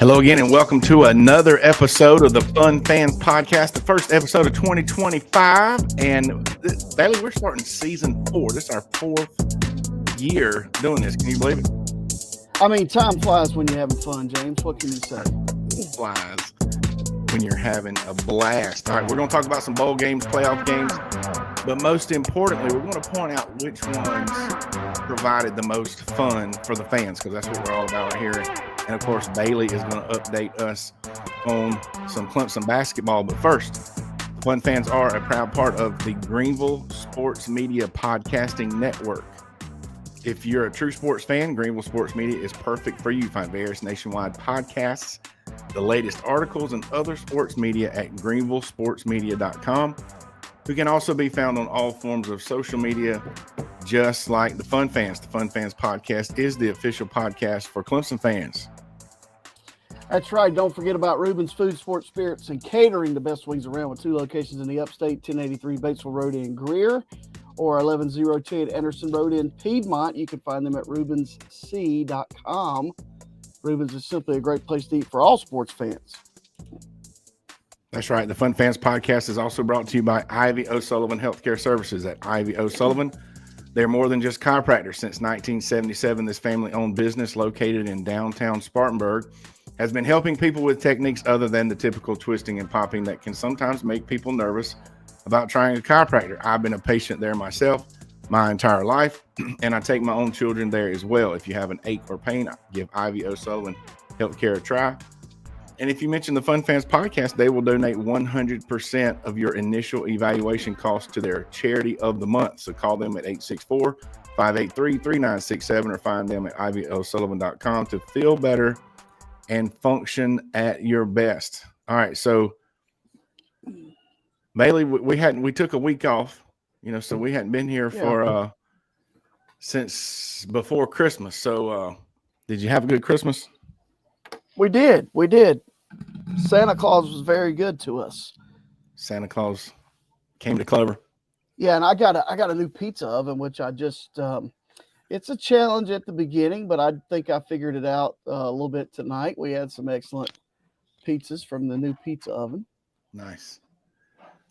Hello again, and welcome to another episode of the Fun Fans Podcast, the first episode of 2025. And Bailey, we're starting season 4. This is our 4th year doing this. Can you believe it? I mean, time flies when you're having fun, James. What can you say? It flies when you're having a blast. All right, we're going to talk about some bowl games, playoff games, but most importantly, we're going to point out which ones provided the most fun for the fans, because that's what we're all about right here. And of course, Bailey is going to update us on some Clemson basketball. But first, Fun Fans are a proud part of the Greenville Sports Media Podcasting Network. If you're a true sports fan, Greenville Sports Media is perfect for you. Find various nationwide podcasts, the latest articles, and other sports media at greenvillesportsmedia.com. We can also be found on all forms of social media, just like the Fun Fans. The Fun Fans Podcast is the official podcast for Clemson fans. That's right. Don't forget about Reuben's Food, Sports, Spirits, and Catering, the best wings around, with 2 locations in the upstate, 1083 Batesville Road in Greer or 11010 Anderson Road in Piedmont. You can find them at ReubensC.com. Reuben's is simply a great place to eat for all sports fans. That's right. The Fun Fans Podcast is also brought to you by Ivy O'Sullivan Healthcare Services at Ivy O'Sullivan. They're more than just chiropractors. Since 1977, this family-owned business located in downtown Spartanburg has been helping people with techniques other than the typical twisting and popping that can sometimes make people nervous about trying a chiropractor. I've been a patient there myself my entire life, and I take my own children there as well. If you have an ache or pain, give Ivy O'Sullivan Healthcare a try. And if you mention the Fun Fans Podcast, they will donate 100% of your initial evaluation costs to their charity of the month. So call them at 864-583-3967 or find them at ivyosullivan.com to feel better and function at your best. All right, so Bailey, we took a week off, so we hadn't been here for since before Christmas. So did you have a good Christmas? We did. Santa Claus was very good to us. Santa Claus came to Clover. Yeah, and I got a new pizza oven, which I just it's a challenge at the beginning, but I think I figured it out a little bit tonight. We had some excellent pizzas from the new pizza oven. Nice.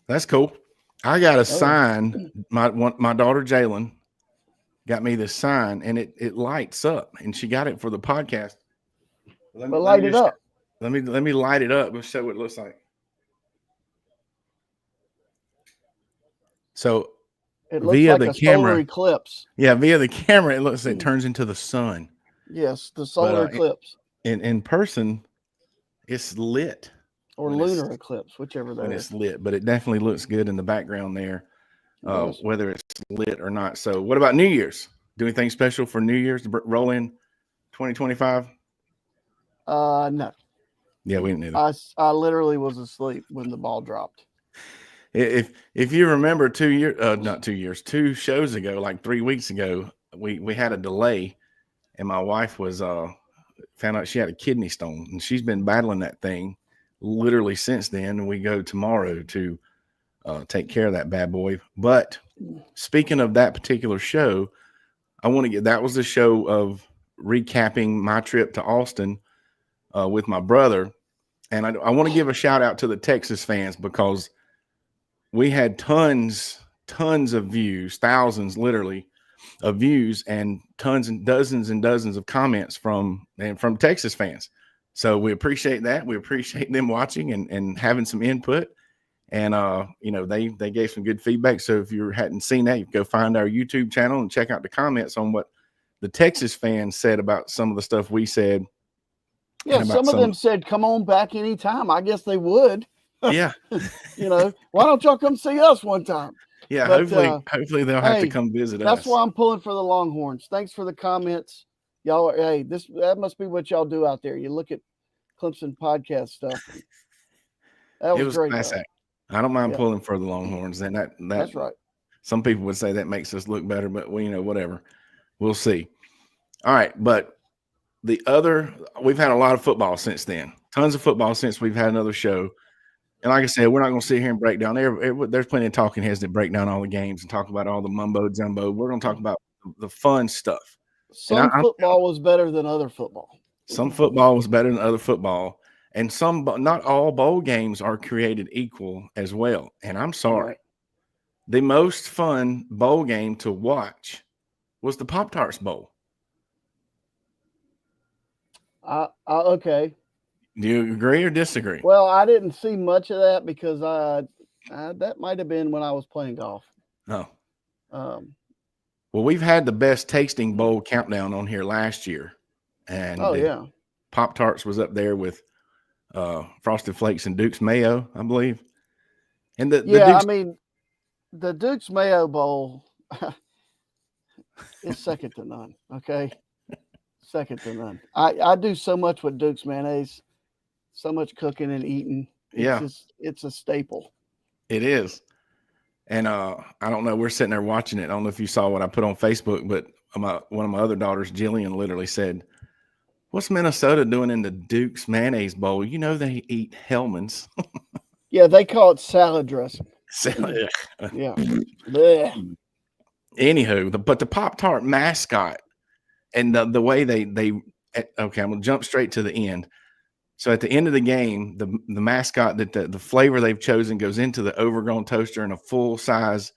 That's cool. I got a sign. My daughter Jalen got me this sign, and it lights up, and she got it for the podcast. Light it up. Let me light it up and show what it looks like. So it looks via like the a camera, solar eclipse. Yeah, via the camera, it turns into the sun. Yes, the solar eclipse. In person, it's lit. Or lunar eclipse, whichever that is. It's lit, but it definitely looks good in the background there, whether it's lit or not. So what about New Year's? Do anything special for New Year's to roll in 2025? No. Yeah, we didn't do that. I literally was asleep when the ball dropped. If you remember 2 shows ago, like 3 weeks ago, we had a delay, and my wife was found out she had a kidney stone, and she's been battling that thing literally since then. And we go tomorrow to take care of that bad boy. But speaking of that particular show, that was the show of recapping my trip to Austin with my brother. And I want to give a shout out to the Texas fans, because we had tons of views, thousands literally of views, and tons and dozens of comments from Texas fans. So we appreciate that. We appreciate them watching and having some input. And they gave some good feedback. So if you hadn't seen that, you can go find our YouTube channel and check out the comments on what the Texas fans said about some of the stuff we said. Yeah, some of them said, come on back anytime. I guess they would. Yeah. Why don't y'all come see us one time? Yeah, but, hopefully they'll have to come visit us. That's why I'm pulling for the Longhorns. Thanks for the comments. Y'all, that must be what y'all do out there. You look at Clemson podcast stuff. That was great. Nice. I don't mind pulling for the Longhorns. And that's right. Some people would say that makes us look better, but whatever. We'll see. All right, but we've had a lot of football since then. Tons of football since we've had another show. And like I said, we're not going to sit here and break down. There's plenty of talking heads that break down all the games and talk about all the mumbo jumbo. We're going to talk about the fun stuff. Some football was better than other football. Some football was better than other football, and not all bowl games are created equal as well. And I'm sorry, Right. the most fun bowl game to watch was the Pop-Tarts Bowl. Okay. Do you agree or disagree? Well, I didn't see much of that because that might have been when I was playing golf. No. Um, Well, we've had the best tasting bowl countdown on here last year, and oh yeah, Pop-Tarts was up there with Frosted Flakes and Duke's Mayo, I believe. And the Duke's, I mean, the Duke's Mayo Bowl is second to none. Okay, second to none. I do so much with Duke's mayonnaise, so much cooking and eating. It's a staple. It is. And I don't know, we're sitting there watching it. I don't know if you saw what I put on Facebook, but one of my other daughters, Jillian, literally said, "What's Minnesota doing in the Duke's Mayonnaise Bowl? You know they eat Hellman's." Yeah, they call it salad dressing. Yeah. Blech. Anywho, but the Pop-Tart mascot and the way they okay, I'm gonna jump straight to the end. So at the end of the game, the mascot that the flavor they've chosen goes into the overgrown toaster, and a full size,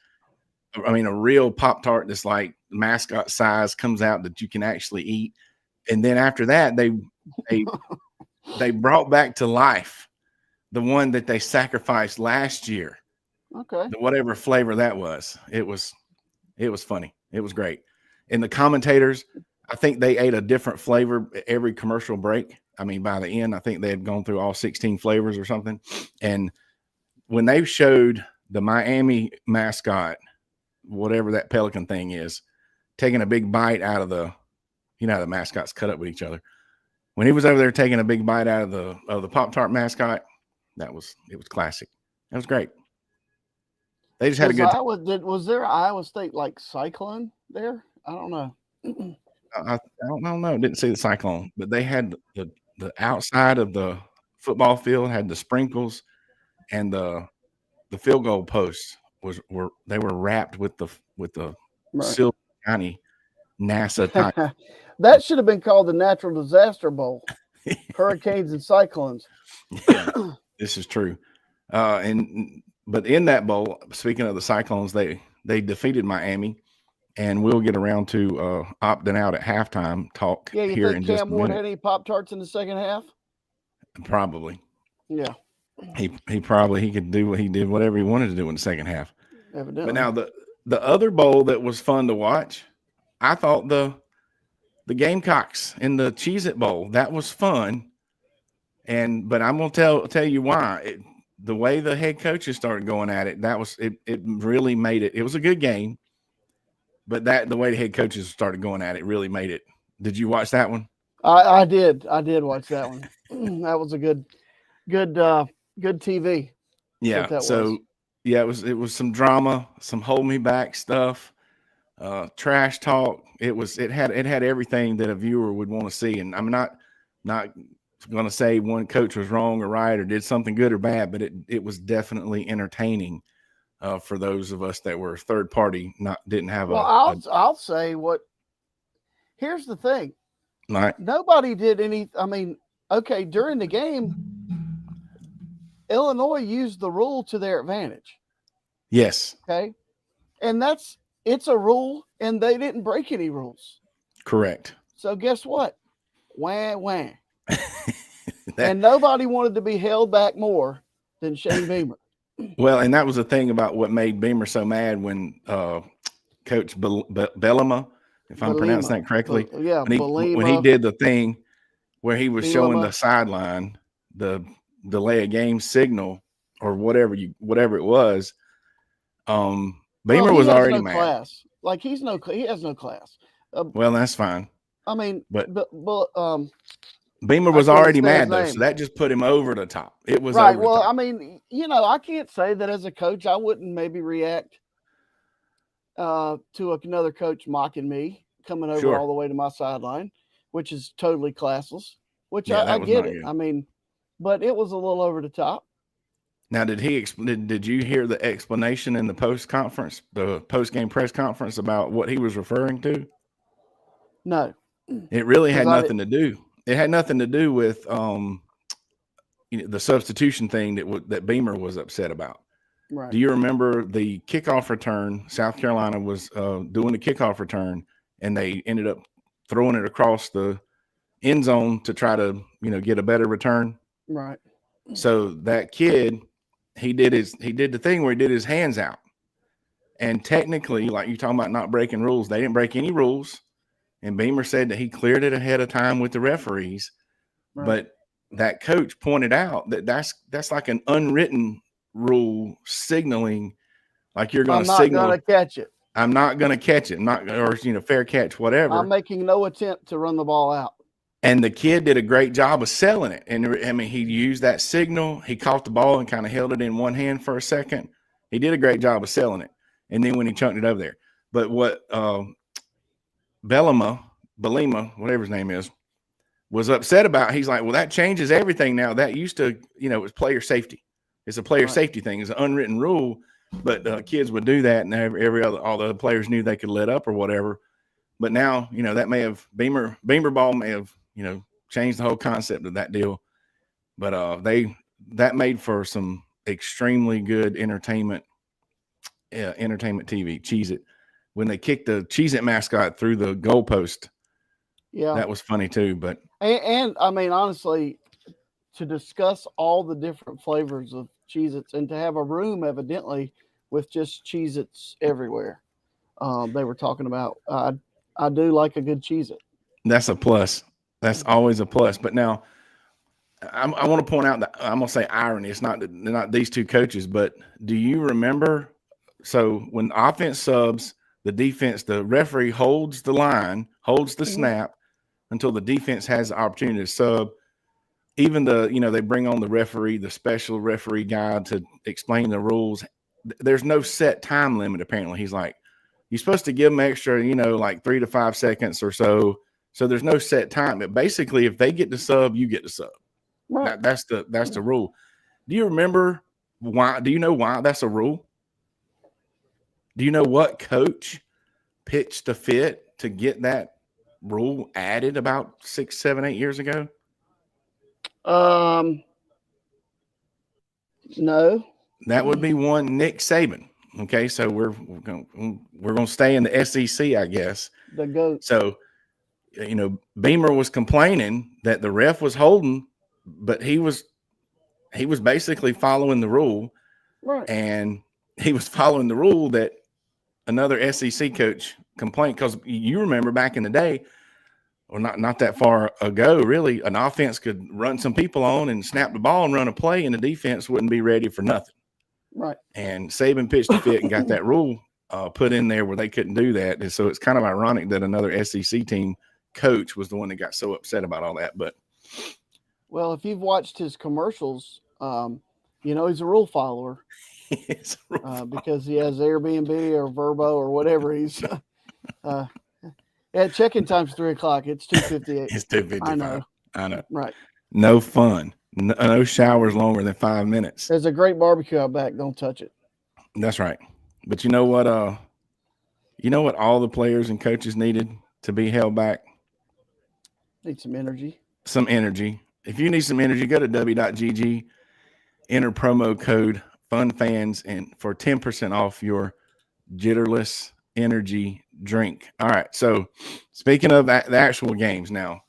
a real Pop-Tart that's like mascot size comes out that you can actually eat. And then after that, they brought back to life the one that they sacrificed last year. Okay. Whatever flavor that was. It was funny. It was great. And the commentators, I think they ate a different flavor every commercial break. I mean, by the end, I think they had gone through all 16 flavors or something. And when they showed the Miami mascot, whatever that pelican thing is, taking a big bite out of the mascots cut up with each other. When he was over there taking a big bite out of the Pop-Tart mascot, it was classic. That was great. They just had a good time. Was there Iowa State like Cyclone there? I don't know. I don't know. Didn't see the Cyclone, but they had the outside of the football field had the sprinkles, and the field goal posts were wrapped with the Right. silver shiny NASA type. That should have been called the Natural Disaster Bowl. Hurricanes and cyclones. Yeah, this is true. But in that bowl, speaking of the Cyclones, they defeated Miami, and we'll get around to opting out at halftime talk here in just a minute. Cam Ward had any Pop-Tarts in the second half? Probably. Yeah. He could do what he did, whatever he wanted to do in the second half. Evidently. But now the other bowl that was fun to watch, I thought the Gamecocks in the Cheez-It Bowl, that was fun. But I'm gonna tell you why. The way the head coaches started going at it, it really made it. It was a good game, but the way the head coaches started going at it really made it. Did you watch that one? I did watch that one. That was a good TV. Yeah. So yeah, it was some drama, some hold me back stuff, trash talk. It had everything that a viewer would want to see. And I'm not going to say one coach was wrong or right or did something good or bad, but it was definitely entertaining for those of us that were third party, didn't have I'll say what. Here's the thing. Right. Nobody did any. I mean, okay, during the game, Illinois used the rule to their advantage. Yes. Okay. And it's a rule, and they didn't break any rules. Correct. So guess what? Wah. And nobody wanted to be held back more than Shane Beamer. Well, and that was the thing about what made Beamer so mad when Coach Bellema, if I'm pronouncing that correctly, when he did the thing where he was showing the sideline, the delay of game signal or whatever it was. Beamer was already mad. Class. Like he has no class. Well, that's fine. I mean, but Beamer was already mad though, so that just put him over the top. It was right. Well, I mean, I can't say that as a coach, I wouldn't maybe react to another coach mocking me coming over all the way to my sideline, which is totally classless. Which I get it. Good. I mean, but it was a little over the top. Now, did you hear the explanation in the post game press conference about what he was referring to? No. It really had nothing to do. it had nothing to do with the substitution thing that Beamer was upset about. Right. Do you remember the kickoff return? South Carolina was doing the kickoff return, and they ended up throwing it across the end zone to try to, get a better return. Right. So that kid, he did the thing where he did his hands out. And technically, like you're talking about not breaking rules, they didn't break any rules. And Beamer said that he cleared it ahead of time with the referees. Right. But that coach pointed out that that's like an unwritten rule signaling, like you're going to signal. I'm not going to catch it. I'm not going to catch it. Or fair catch, whatever. I'm making no attempt to run the ball out. And the kid did a great job of selling it. And I mean, he used that signal. He caught the ball and kind of held it in one hand for a second. He did a great job of selling it. And then when he chunked it over there. But what Belima, whatever his name is, was upset about, he's like, well, that changes everything now. That used to, it was player safety. It's a player safety thing. It's an unwritten rule. But kids would do that, and all the other players knew they could let up or whatever. But now, that may have Beamer ball may have, changed the whole concept of that deal. But that made for some extremely good entertainment TV. Cheez-It, when they kicked the Cheez-It mascot through the goalpost. Yeah, that was funny too. But and I mean, honestly, to discuss all the different flavors of Cheez-Its and to have a room evidently with just Cheez-Its everywhere. They were talking about, I do like a good Cheez-It. That's a plus. That's always a plus. But now I want to point out that I'm going to say irony. It's not these two coaches, but do you remember? So when the offense subs, the referee holds the line, holds the snap until the defense has the opportunity to sub. Even they bring on the special referee guy to explain the rules. There's no set time limit. Apparently, he's like, you're supposed to give them extra, like 3 to 5 seconds or so. So there's no set time. But basically, if they get to sub, you get to sub. Right. That's the rule. Do you remember why? Do you know why that's a rule? Do you know what coach pitched a fit to get that rule added about 6, 7, 8 years ago? No. That would be one, Nick Saban. Okay, so we're going to stay in the SEC, I guess. The GOAT. So, Beamer was complaining that the ref was holding, but he was basically following the rule. Right. And he was following the rule that another SEC coach complained, because you remember back in the day, or not that far ago, really, an offense could run some people on and snap the ball and run a play, and the defense wouldn't be ready for nothing. Right. And Saban pitched a fit and got that rule put in there where they couldn't do that. And so it's kind of ironic that another SEC team coach was the one that got so upset about all that. But well, if you've watched his commercials, he's a rule follower. Because he has Airbnb or Verbo or whatever. He's check-in time's 3:00. It's 2:58. It's 2:55. I know. Right. No fun. No showers longer than 5 minutes. There's a great barbecue out back. Don't touch it. That's right. But you know what? All the players and coaches needed to be held back? Need some energy. Some energy. If you need some energy, go to w.gg, enter promo code FUNFANS, and for 10% off your Jitterless energy drink. All right. So speaking of the actual games now,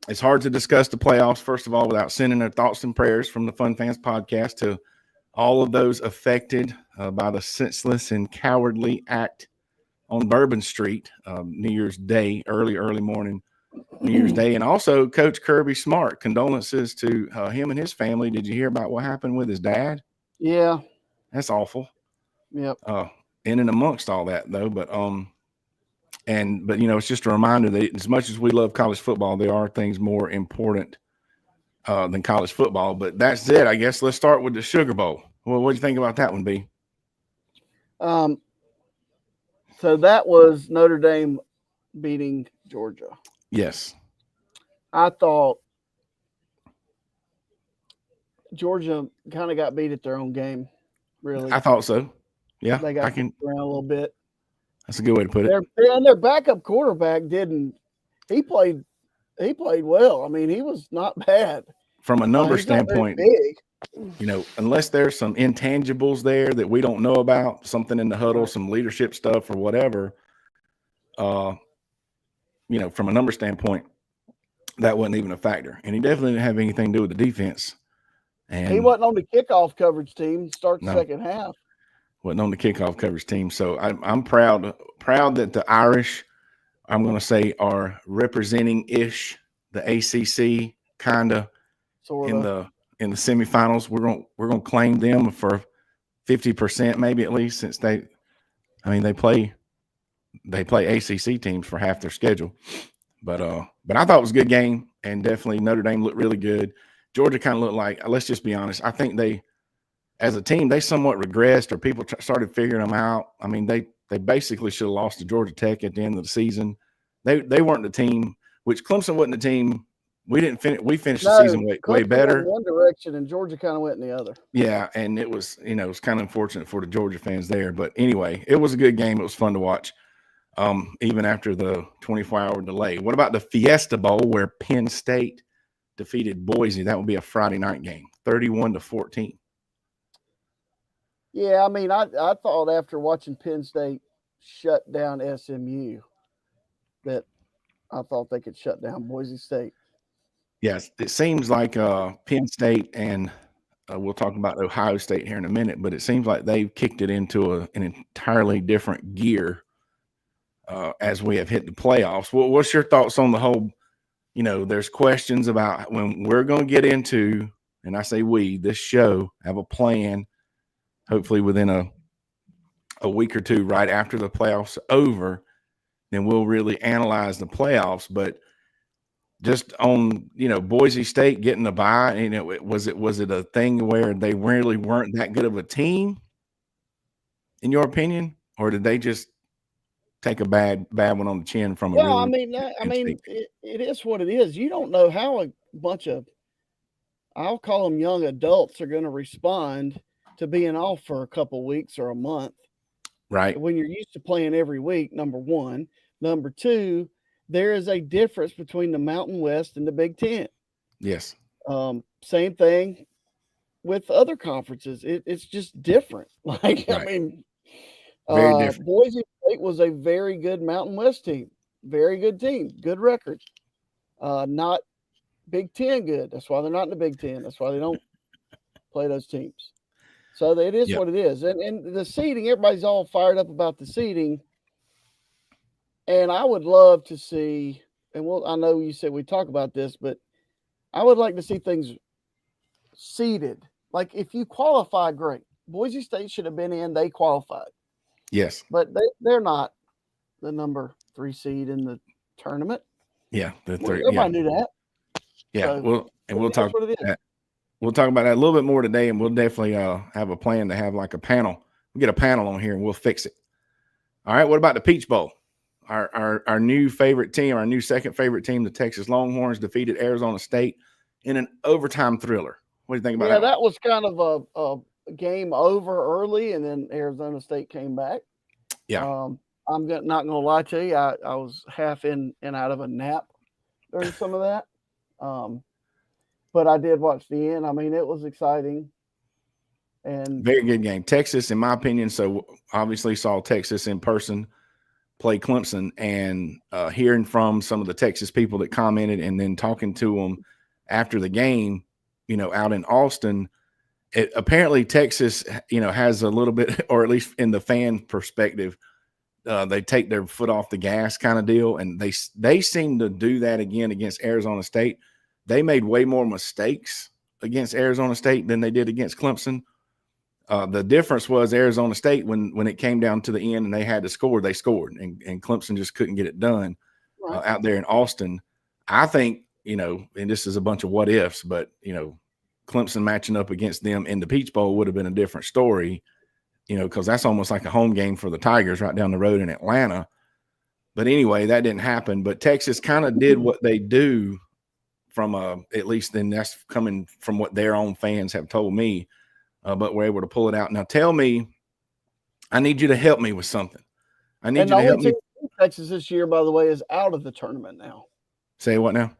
it's hard to discuss the playoffs, first of all, without sending our thoughts and prayers from the Fun Fans podcast to all of those affected by the senseless and cowardly act on Bourbon Street New Year's Day, early morning New Year's Day. And also Coach Kirby Smart, condolences to him and his family. Did you hear about what happened with his dad? Yeah. That's awful. Yep. In and amongst all that, though, but it's just a reminder that as much as we love college football, there are things more important than college football. But that's it, I guess. Let's start with the Sugar Bowl. Well, what do you think about that one, B? So that was Notre Dame beating Georgia. Yes. I thought Georgia kind of got beat at their own game, really. I thought so. Yeah. They got around a little bit. That's a good way to put it. Their backup quarterback he played He played well. I mean, he was not bad. From a number He's not very standpoint, big. unless there's some intangibles there that we don't know about, something in the huddle, Right. some leadership stuff or whatever, from a number standpoint, that wasn't even a factor. And he definitely didn't have anything to do with the defense. And he wasn't on the kickoff coverage team. Start the No. second half. wasn't on the kickoff coverage team. So I'm proud that the Irish, I'm going to say, are representing the ACC kind of in the semifinals. We're going to claim them for 50% maybe at least, since they play ACC teams for half their schedule. But I thought it was a good game, and definitely Notre Dame looked really good. Georgia kind of looked like, let's just be honest, I think they, as a team, they somewhat regressed, or people started figuring them out. I mean, they basically should have lost to Georgia Tech at the end of the season. They weren't the team, which Clemson wasn't the team. We didn't finish. We finished the season way better. Went one direction, and Georgia kind of went in the other. Yeah, and it was kind of unfortunate for the Georgia fans there. But anyway, it was a good game. It was fun to watch, even after the 24-hour delay. What about the Fiesta Bowl, where Penn State defeated Boise? That would be a Friday night game, 31-14. Yeah, I mean, I thought after watching Penn State shut down SMU that I thought they could shut down Boise State. Yes, it seems like Penn State and we'll talk about Ohio State here in a minute, but it seems like they've kicked it into an entirely different gear as we have hit the playoffs. What's your thoughts on the whole, there's questions about when we're going to get into, and I say this show, have a plan, hopefully within a week or two right after the playoffs are over, then we'll really analyze the playoffs. But just on, Boise State getting the bye, was it a thing where they really weren't that good of a team, in your opinion, or did they just take a bad one on the chin from a it is what it is. You don't know how a bunch of, I'll call them young adults, are going to respond to being off for a couple weeks or a month. Right. When you're used to playing every week, number one. Number two, there is a difference between the Mountain West and the Big Ten. Yes. Same thing with other conferences. It's just different. Like, right. I mean, very different. Boise State was a very good Mountain West team. Very good team. Good record. Not Big Ten good. That's why they're not in the Big Ten. That's why they don't play those teams. So it is what it is. And the seeding, everybody's all fired up about the seeding. And I would love to see, and I know you said we talk about this, but I would like to see things seeded. Like, if you qualify, great. Boise State should have been in. They qualified. Yes. But they're not the number 3 seed in the tournament. Yeah. Everybody knew that. Yeah. So, we'll talk about that. We'll talk about that a little bit more today, and we'll definitely have a plan to have like a panel. We'll get a panel on here and we'll fix it. All right. What about the Peach Bowl? Our new favorite team, our new second favorite team, the Texas Longhorns, defeated Arizona State in an overtime thriller. What do you think about that? Yeah, that was kind of a game over early, and then Arizona State came back. Yeah. I'm not going to lie to you. I was half in and out of a nap during some of that. But I did watch the end. I mean, it was exciting. And very good game. Texas, in my opinion, so obviously saw Texas in person play Clemson, and hearing from some of the Texas people that commented and then talking to them after the game, out in Austin, apparently Texas, has a little bit, or at least in the fan perspective, they take their foot off the gas kind of deal. And they seem to do that again against Arizona State. They made way more mistakes against Arizona State than they did against Clemson. The difference was Arizona State, when it came down to the end and they had to score, they scored, and Clemson just couldn't get it done out there in Austin. I think, and this is a bunch of what ifs, but, Clemson matching up against them in the Peach Bowl would have been a different story, because that's almost like a home game for the Tigers right down the road in Atlanta. But anyway, that didn't happen. But Texas kind of did what they do from at least then that's coming from what their own fans have told me. But we're able to pull it out. Now, tell me, I need you to help me with something. I need you to help me. Texas this year, by the way, is out of the tournament now. Say what now?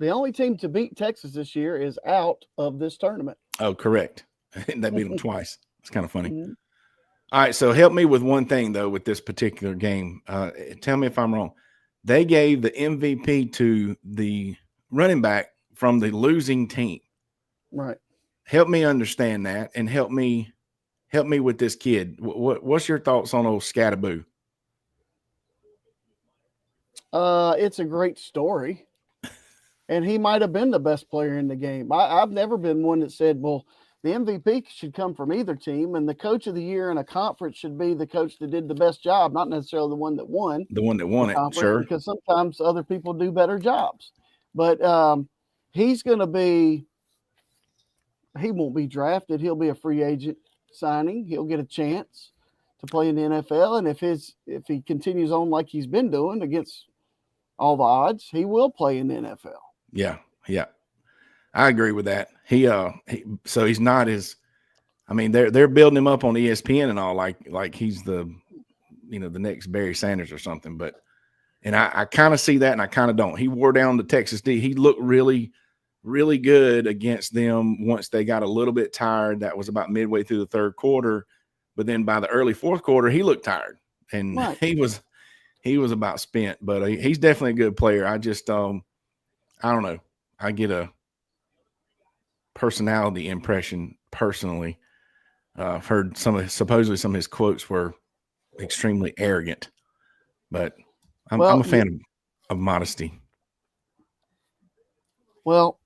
The only team to beat Texas this year is out of this tournament. Oh, correct. They beat them twice. It's kind of funny. Mm-hmm. All right, so help me with one thing, though, with this particular game. Tell me if I'm wrong. They gave the MVP to the running back from the losing team. Right. Help me understand that, and help me with this kid. What's your thoughts on old Scatterboo? It's a great story, and he might have been the best player in the game. I've never been one that said, well, the MVP should come from either team, and the coach of the year in a conference should be the coach that did the best job, not necessarily the one that won. The one that won it, sure. Because sometimes other people do better jobs. But he's going to be – he won't be drafted. He'll be a free agent signing. He'll get a chance to play in the NFL, and if he continues on like he's been doing against all the odds, he will play in the NFL. Yeah. I agree with that. So he's not as, I mean, they're building him up on ESPN and all, like he's the next Barry Sanders or something. But, and I kind of see that, and I kind of don't. He wore down the Texas D. He looked really, really good against them once they got a little bit tired. That was about midway through the third quarter. But then by the early fourth quarter, he looked tired, and right. he was about spent. But he's definitely a good player. I just, I don't know. I get a personality impression personally. I've heard supposedly some of his quotes were extremely arrogant, but I'm a fan of modesty. Well,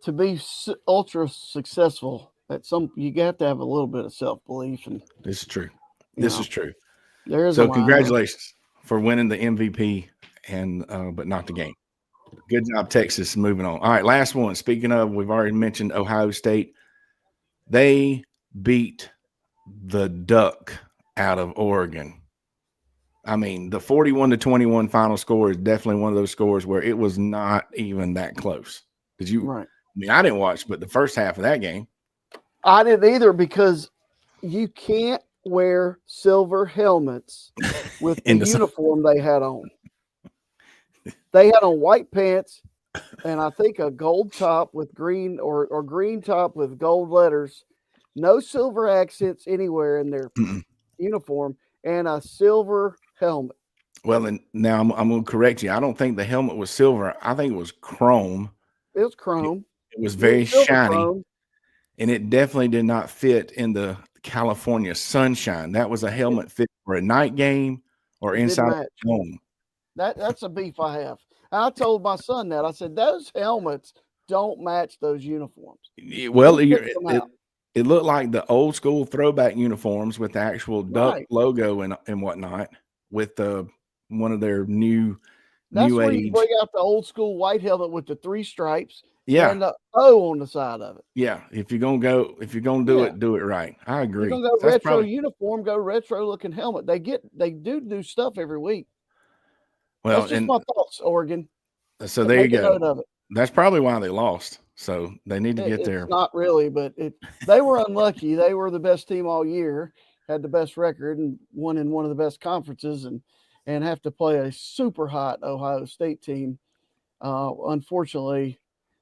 to be ultra successful you have to have a little bit of self-belief. And this is true. This is true. So congratulations for winning the MVP but not the game. Good job, Texas. Moving on. All right, last one. Speaking of, we've already mentioned Ohio State. They beat the Duck out of Oregon. I mean, the 41-21 final score is definitely one of those scores where it was not even that close. Did you? Right. I mean, I didn't watch, but the first half of that game. I didn't either, because you can't wear silver helmets with the uniform they had on. They had on white pants and I think a gold top with green or green top with gold letters. No silver accents anywhere in their uniform, and a silver helmet. Well, and now I'm going to correct you. I don't think the helmet was silver. I think it was chrome. It was chrome. It was very shiny, chrome. And it definitely did not fit in the California sunshine. That was a helmet fit for a night game or inside the home. That's a beef I have. I told my son that. I said, those helmets don't match those uniforms. Well, it looked like the old school throwback uniforms with the actual Duck logo and whatnot, with one of their new where age. You bring out the old school white helmet with the 3 stripes and the O on the side of it. Yeah, if you're gonna do it, do it right. I agree. You're gonna go retro uniform, go retro looking helmet. They do stuff every week. Well, that's just my thoughts, Oregon. So there you go. That's probably why they lost. So they need to get there. It's not really, but they were unlucky. They were the best team all year, had the best record, and won in one of the best conferences, and have to play a super hot Ohio State team. Unfortunately,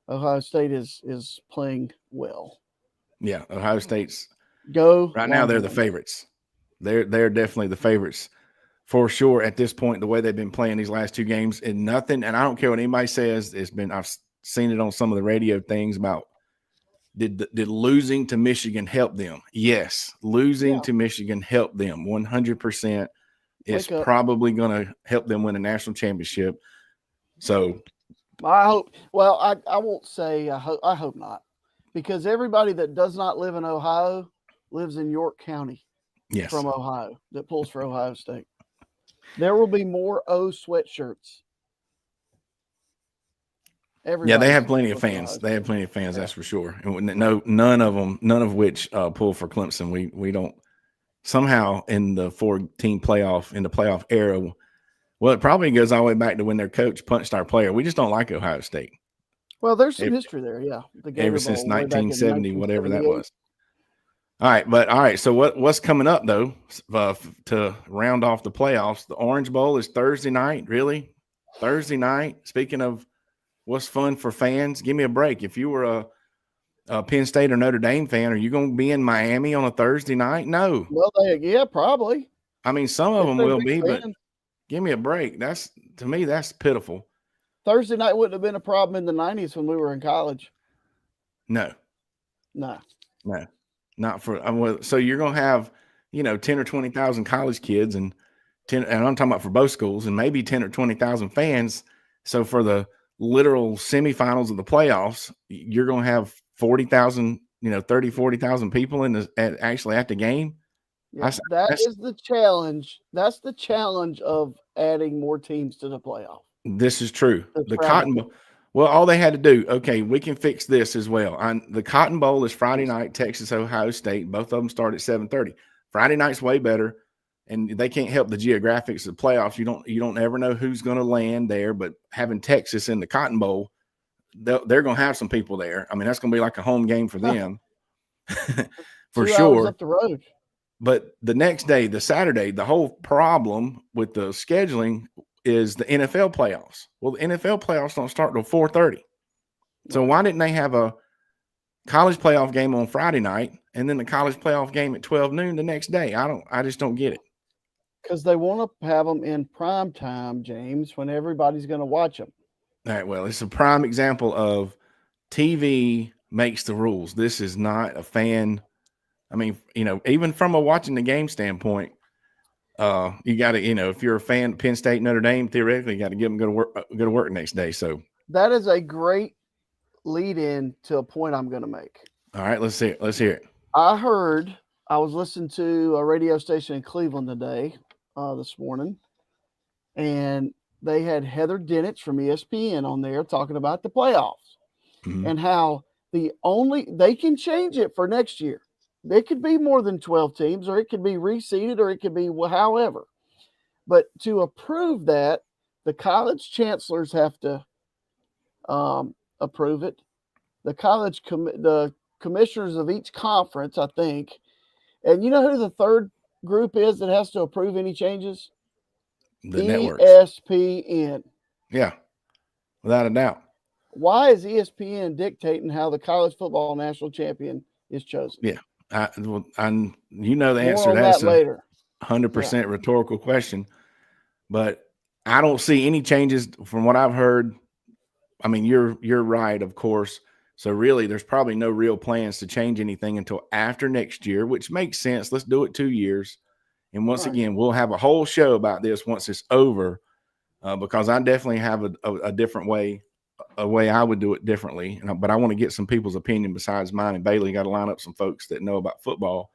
Ohio State is playing well. Yeah, Ohio State's right now. They're the favorites. They're definitely the favorites for sure at this point. The way they've been playing these last 2 games, and nothing. And I don't care what anybody says. I've seen it on some of the radio things about did losing to Michigan help them? Yes, losing to Michigan helped them 100%. It's probably going to help them win a national championship. So I hope. Well, I won't say I hope not, because everybody that does not live in Ohio lives in York County. Yes. From Ohio that pulls for Ohio State. There will be more O sweatshirts. Yeah, they have plenty of fans. They have plenty of fans, that's for sure. And none of which pull for Clemson. We don't somehow in the 4-team playoff, in the playoff era. Well, it probably goes all the way back to when their coach punched our player. We just don't like Ohio State. Well, there's some history there, yeah. Ever since 1970, whatever that was. All right. So what's coming up though? To round off the playoffs, the Orange Bowl is Thursday night. Really, Thursday night. Speaking of what's fun for fans? Give me a break. If you were a Penn State or Notre Dame fan, are you going to be in Miami on a Thursday night? No. Well, yeah, probably. I mean, some of If them they're will big be, but fans. give me a break. To me, that's pitiful. Thursday night wouldn't have been a problem in the 90s when we were in college. No, not for. So you're going to have, 10 or 20,000 college kids and I'm talking about for both schools, and maybe 10 or 20,000 fans. So for the literal semifinals of the playoffs, you're going to have 40,000, 30, 40,000 people actually at the game. Yeah, that is the challenge. That's the challenge of adding more teams to the playoff. This is true. The Cotton Bowl. Well, all they had to do, okay, we can fix this as well. The Cotton Bowl is Friday night, Texas, Ohio State. Both of them start at 7:30. Friday night's way better, and they can't help the geographics of the playoffs. You don't ever know who's going to land there, but having Texas in the Cotton Bowl, they're going to have some people there. I mean, that's going to be like a home game for them, for 2 sure. hours up the road. But the next day, the Saturday, the whole problem with the scheduling is the NFL playoffs. Well, the NFL playoffs don't start till 4:30. So why didn't they have a college playoff game on Friday night and then the college playoff game at 12 noon the next day? I just don't get it. Because they want to have them in prime time, James, when everybody's going to watch them. All right, well, it's a prime example of TV makes the rules. This is not a fan. I mean, even from a watching the game standpoint, you got to, if you're a fan of Penn State, Notre Dame, theoretically, you got to get them go to work next day. So that is a great lead in to a point I'm going to make. All right, let's hear it. I was listening to a radio station in Cleveland today, this morning, and they had Heather Dinich from ESPN on there talking about the playoffs and how they can change it for next year. It could be more than 12 teams, or it could be reseeded, or it could be however. But to approve that, the college chancellors have to approve it. The commissioners of each conference, I think. And you know who the third group is that has to approve any changes? The networks. ESPN. Yeah, without a doubt. Why is ESPN dictating how the college football national champion is chosen? Yeah. The answer. That's later. 100% rhetorical question, but I don't see any changes from what I've heard. I mean, you're right, of course. So really, there's probably no real plans to change anything until after next year, which makes sense. Let's do it 2 years, and once again, we'll have a whole show about this once it's over, because I definitely have a different way. A way I would do it differently, but I want to get some people's opinion besides mine. And Bailey got to line up some folks that know about football.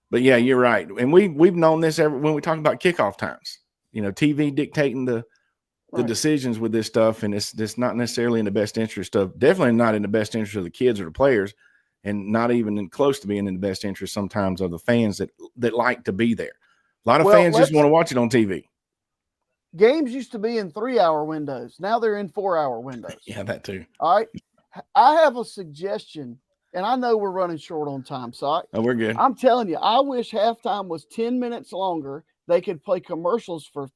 But yeah, you're right. And we've known this when we talk about kickoff times. TV dictating the decisions with this stuff, and it's not necessarily in the best interest of, definitely not in the best interest of the kids or the players, and not even close to being in the best interest sometimes of the fans that like to be there. A lot of fans just want to watch it on TV. Games used to be in 3-hour windows. Now they're in 4-hour windows. Yeah, that too. All right. I have a suggestion, and I know we're running short on time, so we're good. I'm telling you, I wish halftime was 10 minutes longer. They could play commercials for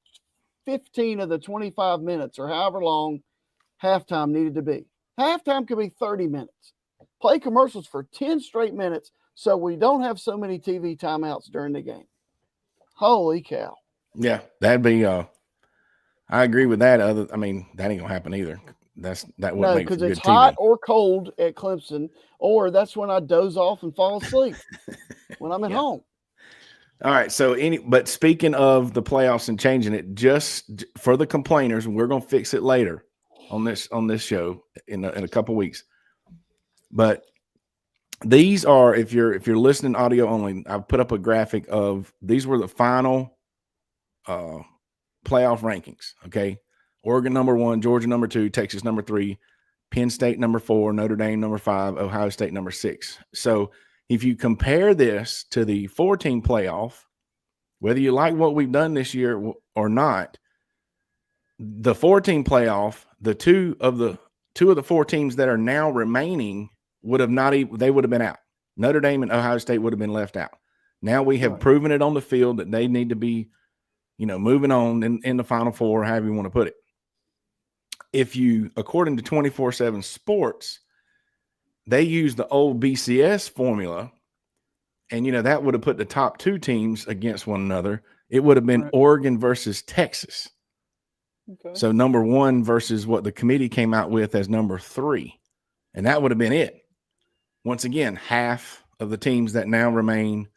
15 of the 25 minutes or however long halftime needed to be. Halftime could be 30 minutes. Play commercials for 10 straight minutes so we don't have so many TV timeouts during the game. Holy cow. Yeah, that'd be I agree with that. That ain't gonna happen either. That wouldn't make because for it's good hot TV. or cold at Clemson, or that's when I doze off and fall asleep when I'm at home. All right. So but speaking of the playoffs and changing it, just for the complainers, we're gonna fix it later on this show in a couple weeks. But these are, if you're listening audio only, I've put up a graphic of these were the final playoff rankings. Okay. Oregon number 1, Georgia number 2, Texas number 3, Penn State number 4, Notre Dame number 5, Ohio State number 6. So if you compare this to the 4-team playoff, whether you like what we've done this year or not, the 4-team playoff, the two of the 4 teams that are now remaining would have been out. Notre Dame and Ohio State would have been left out. Now we have proven it on the field that they need to be, moving on in the Final Four, however you want to put it. if you, according to 24/7 Sports, they use the old BCS formula, and that would have put the top 2 teams against one another. It would have been Right. Oregon versus Texas. Okay. So number 1 versus what the committee came out with as number 3, and that would have been it. Once again, half of the teams that now remain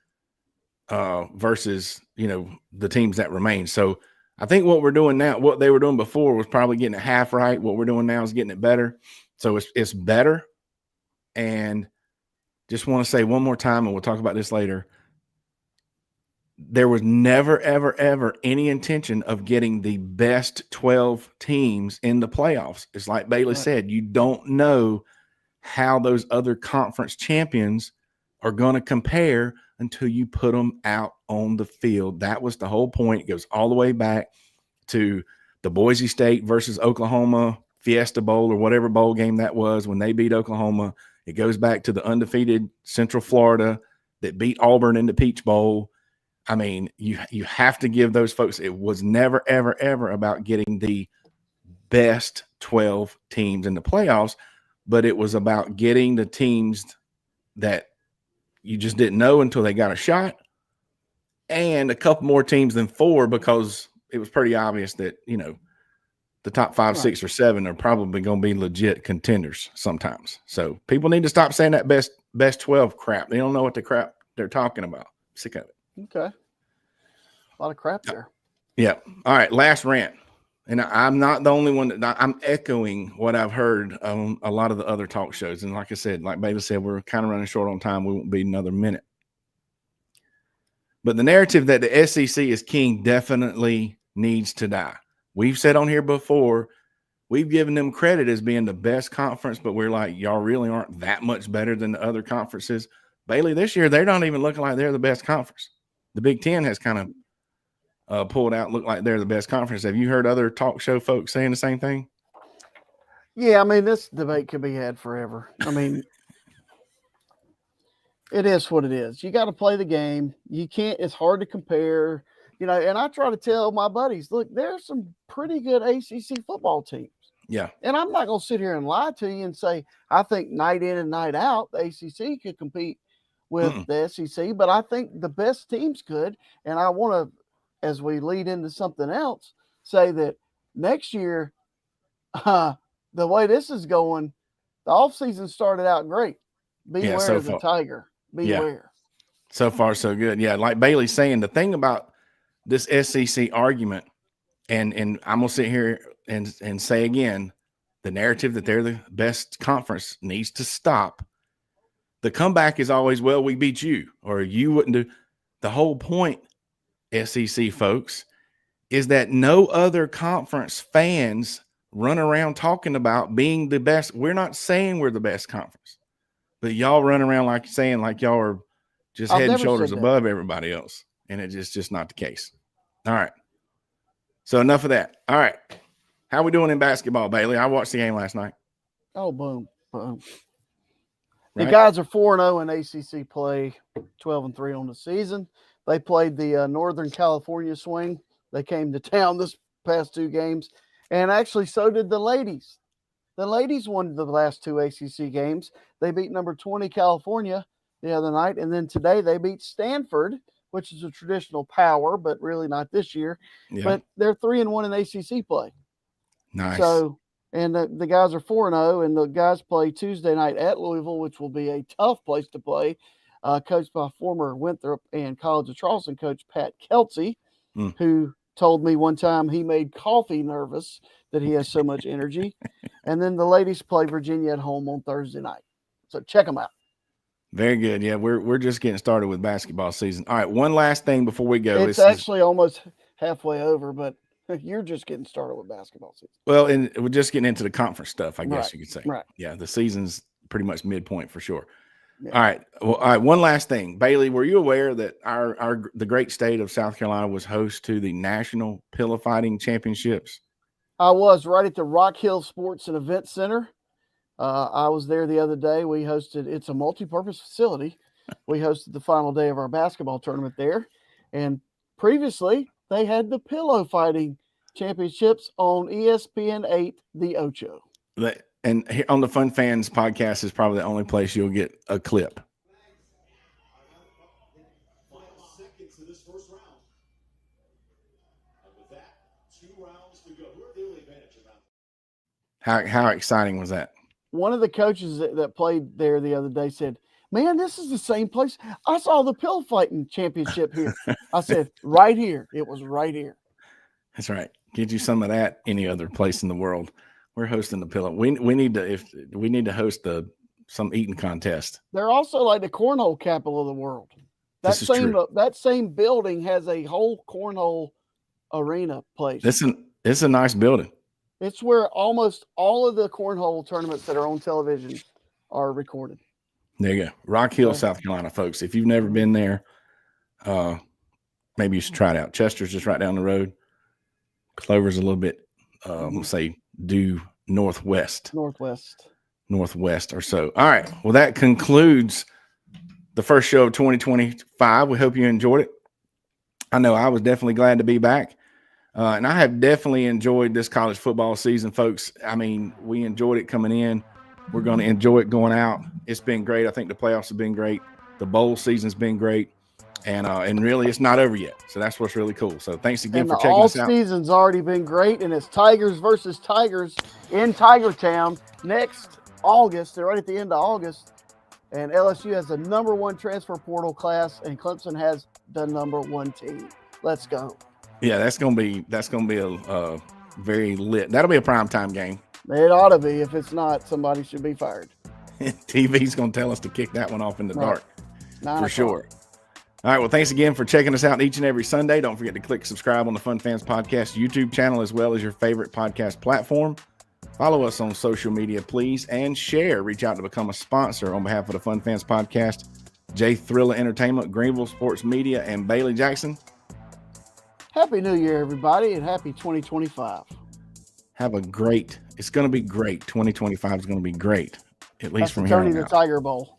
versus the teams that remain. So I think what we're doing now, what they were doing before, was probably getting it half right. What we're doing now is getting it better. So it's better. And just want to say one more time, and we'll talk about this later. There was never, ever, ever any intention of getting the best 12 teams in the playoffs. It's like Bailey said, you don't know how those other conference champions are going to compare until you put them out on the field. That was the whole point. It goes all the way back to the Boise State versus Oklahoma Fiesta Bowl or whatever bowl game that was when they beat Oklahoma. It goes back to the undefeated Central Florida that beat Auburn in the Peach Bowl. I mean, you have to give those folks, it was never, ever, ever about getting the best 12 teams in the playoffs, but it was about getting the teams that you just didn't know until they got a shot, and a couple more teams than 4, because it was pretty obvious that, the top 5, 6, or 7 are probably going to be legit contenders sometimes. So people need to stop saying that best 12 crap. They don't know what the crap they're talking about. Sick of it. Okay. A lot of crap there. Yeah. All right. Last rant. And I'm not the only one that I'm echoing what I've heard on a lot of the other talk shows. And like I said, like Bailey said, we're kind of running short on time. We won't be another minute. But the narrative that the SEC is king definitely needs to die. We've said on here before, we've given them credit as being the best conference, but we're like, y'all really aren't that much better than the other conferences. Bailey, this year, they're not even looking like they're the best conference. The Big Ten has kind of pulled out, look like they're the best conference. Have you heard other talk show folks saying the same thing? Yeah, I mean, this debate could be had forever. I mean, it is what it is. You got to play the game. You can't, it's hard to compare, and I try to tell my buddies, look, there's some pretty good ACC football teams. Yeah. And I'm not going to sit here and lie to you and say, I think night in and night out, the ACC could compete with the SEC, but I think the best teams could. And I want to, as we lead into something else, say that next year, the way this is going, the offseason started out great. Beware of the tiger. Beware. Yeah. So far, so good. Yeah, like Bailey's saying, the thing about this SEC argument, and I'm going to sit here and say again, the narrative that they're the best conference needs to stop. The comeback is always, well, we beat you, or you wouldn't do. The whole point, SEC folks, is that no other conference fans run around talking about being the best. We're not saying we're the best conference, but y'all run around saying y'all are just head and shoulders above everybody else. And it's just not the case. All right. So enough of that. All right. How we doing in basketball, Bailey? I watched the game last night. Oh, boom. Boom. Right? The guys are 4-0 in ACC play, 12-3 on the season. They played the Northern California Swing. They came to town this past 2 games. And actually, so did the ladies. The ladies won the last 2 ACC games. They beat number 20 California the other night. And then today they beat Stanford, which is a traditional power, but really not this year. Yeah. But they're 3-1 in ACC play. Nice. So, and the guys are 4-0, and the guys play Tuesday night at Louisville, which will be a tough place to play. Coached by former Winthrop and College of Charleston coach Pat Kelsey, who told me one time he made coffee nervous that he has so much energy. And then the ladies play Virginia at home on Thursday night. So check them out. Very good. Yeah, we're just getting started with basketball season. All right, one last thing before we go. It's actually almost halfway over, but you're just getting started with basketball season. Well, and we're just getting into the conference stuff, I guess you could say. Right. Yeah, the season's pretty much midpoint for sure. Yeah. All right. Well, all right. One last thing, Bailey. Were you aware that the great state of South Carolina was host to the National Pillow Fighting Championships? I was right at the Rock Hill Sports and Event Center. I was there the other day. We hosted. It's a multi-purpose facility. We hosted the final day of our basketball tournament there, and previously they had the pillow fighting Championships on ESPN 8, The Ocho. And here on the Fun Fans podcast is probably the only place you'll get a clip. Seconds of this first round. And with that, 2 rounds to go. Who are the only advantage about? How exciting was that? One of the coaches that played there the other day said, "Man, this is the same place. I saw the pillow fighting championship here." I said, "Right here. It was right here." That's right. Get you some of that any other place in the world. We're hosting the pillow. We need to host some eating contest. They're also like the cornhole capital of the world. That same building has a whole cornhole arena place. It's a nice building. It's where almost all of the cornhole tournaments that are on television are recorded. There you go. Rock Hill, South Carolina, folks. If you've never been there, maybe you should try it out. Chester's just right down the road. Clover's a little bit, we'll say, due northwest or so. All right. Well, that concludes the first show of 2025. We hope you enjoyed it. I know I was definitely glad to be back. And I have definitely enjoyed this college football season, folks. I mean, we enjoyed it coming in. We're going to enjoy it going out. It's been great. I think the playoffs have been great. The bowl season's been great. And really, it's not over yet. So that's what's really cool. So thanks again for checking us out. The all-season's already been great, and it's Tigers versus Tigers in Tiger Town next August. They're right at the end of August. And LSU has the number 1 transfer portal class, and Clemson has the number 1 team. Let's go. Yeah, that's gonna be a very lit. That'll be a primetime game. It ought to be. If it's not, somebody should be fired. TV's gonna tell us to kick that one off in the dark. 9 for o'clock. Sure. All right. Well, thanks again for checking us out each and every Sunday. Don't forget to click subscribe on the Fun Fans Podcast YouTube channel, as well as your favorite podcast platform. Follow us on social media, please, and share. Reach out to become a sponsor on behalf of the Fun Fans Podcast. Jay Thriller Entertainment, Greenville Sports Media, and Bailey Jackson. Happy New Year, everybody, and happy 2025. It's going to be great. 2025 is going to be great, at least from here on out. Tony the Tiger Bowl.